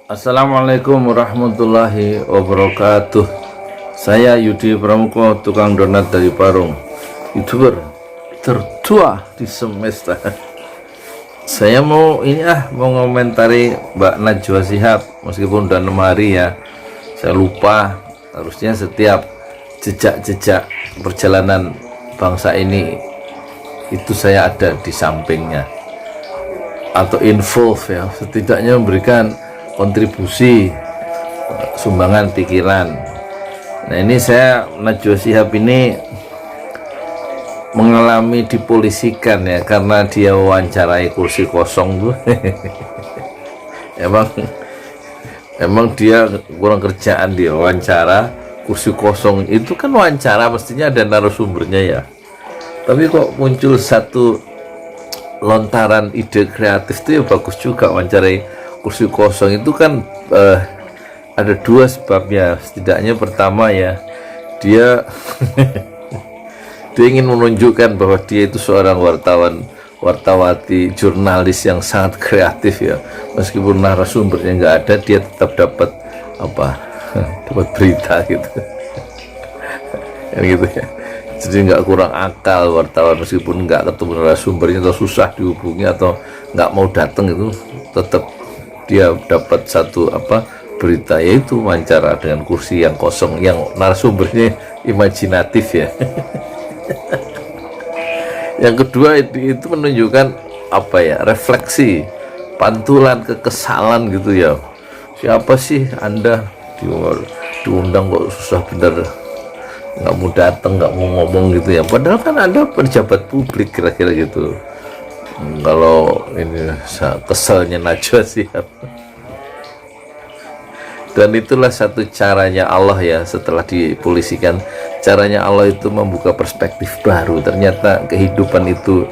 Assalamualaikum warahmatullahi wabarakatuh. Saya Yudi Pramuko, tukang donat dari Parung, YouTuber tertua di semesta. Saya mau ngomentari Mbak Najwa Shihab, meskipun udah 6 hari ya. Saya lupa, harusnya setiap jejak-jejak perjalanan bangsa ini itu saya ada di sampingnya atau involve ya, setidaknya memberikan kontribusi sumbangan pikiran. Nah ini saya Najwa Shihab ini mengalami dipolisikan ya, karena dia wawancarai kursi kosong tuh. emang dia kurang kerjaan, dia wawancara kursi kosong. Itu kan wawancara mestinya ada narasumbernya ya, tapi kok muncul satu lontaran ide kreatif itu ya, bagus juga wawancarai kursi kosong itu kan. Ada dua sebabnya. Setidaknya pertama ya, dia dia ingin menunjukkan bahwa dia itu seorang wartawati, jurnalis yang sangat kreatif ya. Meskipun narasumbernya nggak ada, dia tetap dapat dapat berita gitu. Kan gitu ya. Jadi nggak kurang akal wartawan, meskipun nggak ketemu narasumbernya atau susah dihubungi atau nggak mau datang, itu tetap dia dapat satu berita, yaitu wawancara dengan kursi yang kosong yang narasumbernya imajinatif ya. Yang kedua itu menunjukkan refleksi, pantulan kekesalan gitu ya. Siapa sih Anda diundang kok susah bener, nggak mau datang, nggak mau ngomong gitu ya, padahal kan Anda pejabat publik, kira-kira gitu. Kalau ini keselnya Najwa Shihab. Dan itulah satu caranya Allah ya, setelah dipolisikan, caranya Allah itu membuka perspektif baru. Ternyata kehidupan itu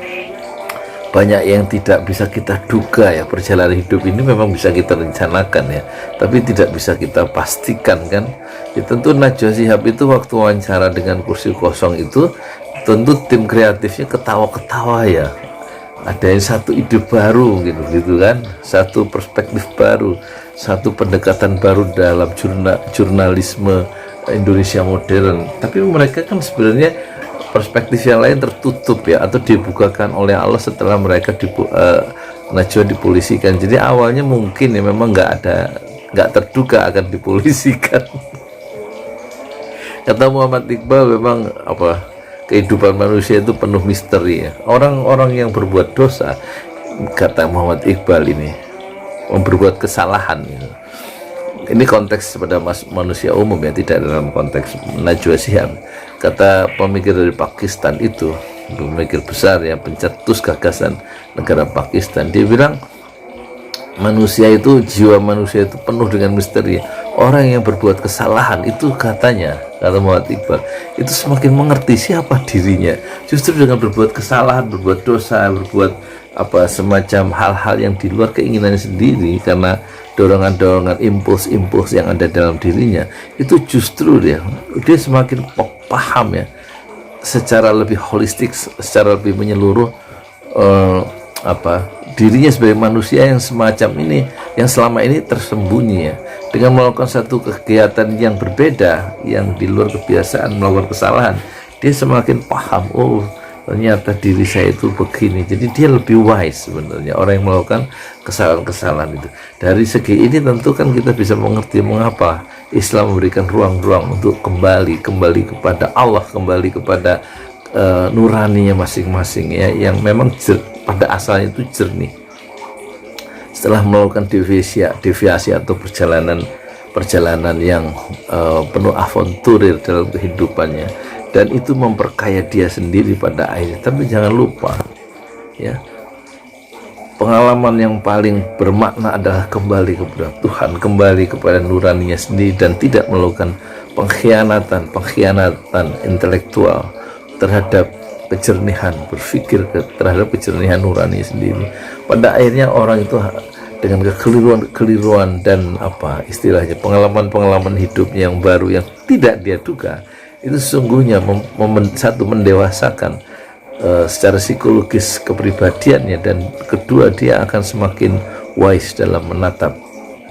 banyak yang tidak bisa kita duga ya. Perjalanan hidup ini memang bisa kita rencanakan ya, tapi tidak bisa kita pastikan kan ya. Tentu Najwa Shihab itu waktu wawancara dengan kursi kosong itu, tentu tim kreatifnya ketawa-ketawa ya. Ada yang satu ide baru gitu kan, satu perspektif baru, satu pendekatan baru dalam jurnalisme Indonesia modern. Tapi mereka kan sebenarnya perspektif yang lain tertutup ya, atau dibukakan oleh Allah setelah mereka Najwa dipolisikan. Jadi awalnya mungkin ya memang nggak terduga akan dipolisikan. Kata Muhammad Iqbal, memang kehidupan manusia itu penuh misteri ya. Orang-orang yang berbuat dosa, kata Muhammad Iqbal, ini berbuat kesalahan gitu. Ini konteks pada manusia umum ya, tidak dalam konteks Najwa Shihab. Kata pemikir dari Pakistan itu, pemikir besar ya, pencetus gagasan negara Pakistan, dia bilang jiwa manusia itu penuh dengan misteri. Orang yang berbuat kesalahan itu, kata Muhammad Iqbal, itu semakin mengerti siapa dirinya. Justru dengan berbuat kesalahan, berbuat dosa, berbuat semacam hal-hal yang di luar keinginannya sendiri, karena dorongan-dorongan, impuls-impuls yang ada dalam dirinya, itu justru dia semakin paham ya, secara lebih holistik, secara lebih menyeluruh dirinya sebagai manusia yang semacam ini, yang selama ini tersembunyi ya. Dengan melakukan satu kegiatan yang berbeda, yang di luar kebiasaan, melakukan kesalahan, dia semakin paham, oh ternyata diri saya itu begini. Jadi dia lebih wise sebenarnya, orang yang melakukan kesalahan-kesalahan itu. Dari segi ini tentu kan kita bisa mengerti mengapa Islam memberikan ruang-ruang untuk kembali kepada Allah, kembali kepada nuraninya masing-masing ya, yang memang pada asalnya itu jernih. Setelah melakukan deviasi atau perjalanan yang penuh avanturir dalam kehidupannya, dan itu memperkaya dia sendiri pada akhirnya. Tapi jangan lupa ya, pengalaman yang paling bermakna adalah kembali kepada Tuhan, kembali kepada nuraninya sendiri, dan tidak melakukan pengkhianatan intelektual terhadap kejernihan berpikir, terhadap kejernihan nurani sendiri. Pada akhirnya orang itu dengan kekeliruan dan istilahnya pengalaman hidupnya yang baru yang tidak dia duga, itu sesungguhnya mendewasakan secara psikologis kepribadiannya, dan kedua dia akan semakin wise dalam menatap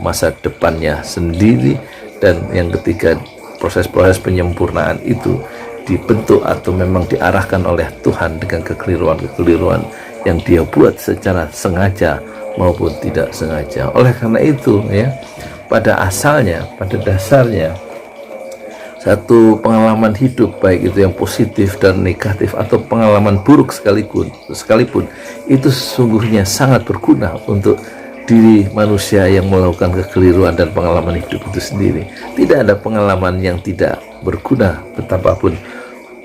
masa depannya sendiri, dan yang ketiga proses-proses penyempurnaan itu dibentuk atau memang diarahkan oleh Tuhan dengan kekeliruan-kekeliruan yang dia buat secara sengaja maupun tidak sengaja. Oleh karena itu ya, pada asalnya, pada dasarnya, satu pengalaman hidup, baik itu yang positif dan negatif atau pengalaman buruk sekalipun itu sesungguhnya sangat berguna untuk diri manusia yang melakukan kekeliruan dan pengalaman hidup itu sendiri. Tidak ada pengalaman yang tidak berguna betapapun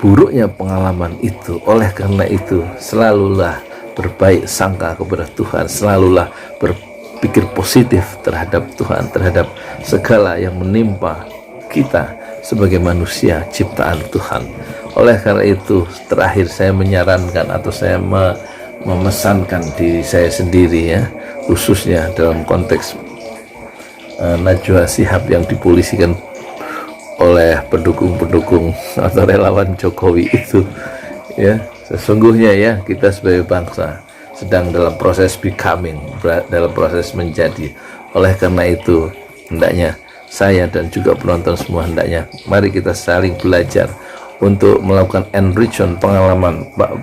buruknya pengalaman itu. Oleh karena itu selalulah berbaik sangka kepada Tuhan, selalulah berpikir positif terhadap Tuhan, terhadap segala yang menimpa kita sebagai manusia ciptaan Tuhan. Oleh karena itu terakhir saya menyarankan atau saya memesankan diri saya sendiri ya, khususnya dalam konteks Najwa Shihab yang dipolisikan oleh pendukung-pendukung atau relawan Jokowi itu ya, sesungguhnya ya kita sebagai bangsa sedang dalam proses becoming, dalam proses menjadi. Oleh karena itu hendaknya saya dan juga penonton semua, hendaknya mari kita saling belajar untuk melakukan enrichment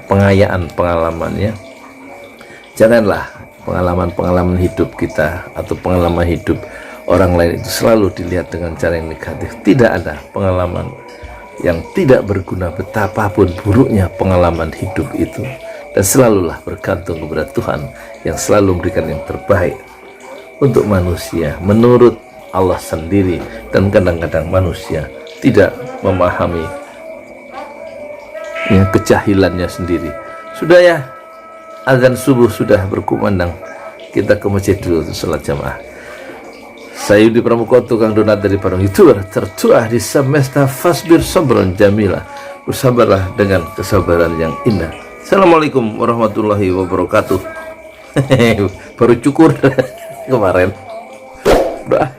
pengayaan pengalamannya. Janganlah pengalaman-pengalaman hidup kita atau pengalaman hidup orang lain itu selalu dilihat dengan cara yang negatif. Tidak ada pengalaman yang tidak berguna betapapun buruknya pengalaman hidup itu, dan selalulah bergantung kepada Tuhan yang selalu memberikan yang terbaik untuk manusia menurut Allah sendiri. Dan kadang-kadang manusia tidak memahami ya, kejahilannya sendiri. Sudah ya, azan subuh sudah berkumandang, kita ke masjid dulu untuk sholat jamaah. Saya Yudi Pramuko, tukang donat dari Parung YouTuber tertuah di semesta Fasbir Sabron Jamila. Bersabarlah dengan kesabaran yang indah. Assalamualaikum warahmatullahi wabarakatuh. Baru cukur kemarin. Udah.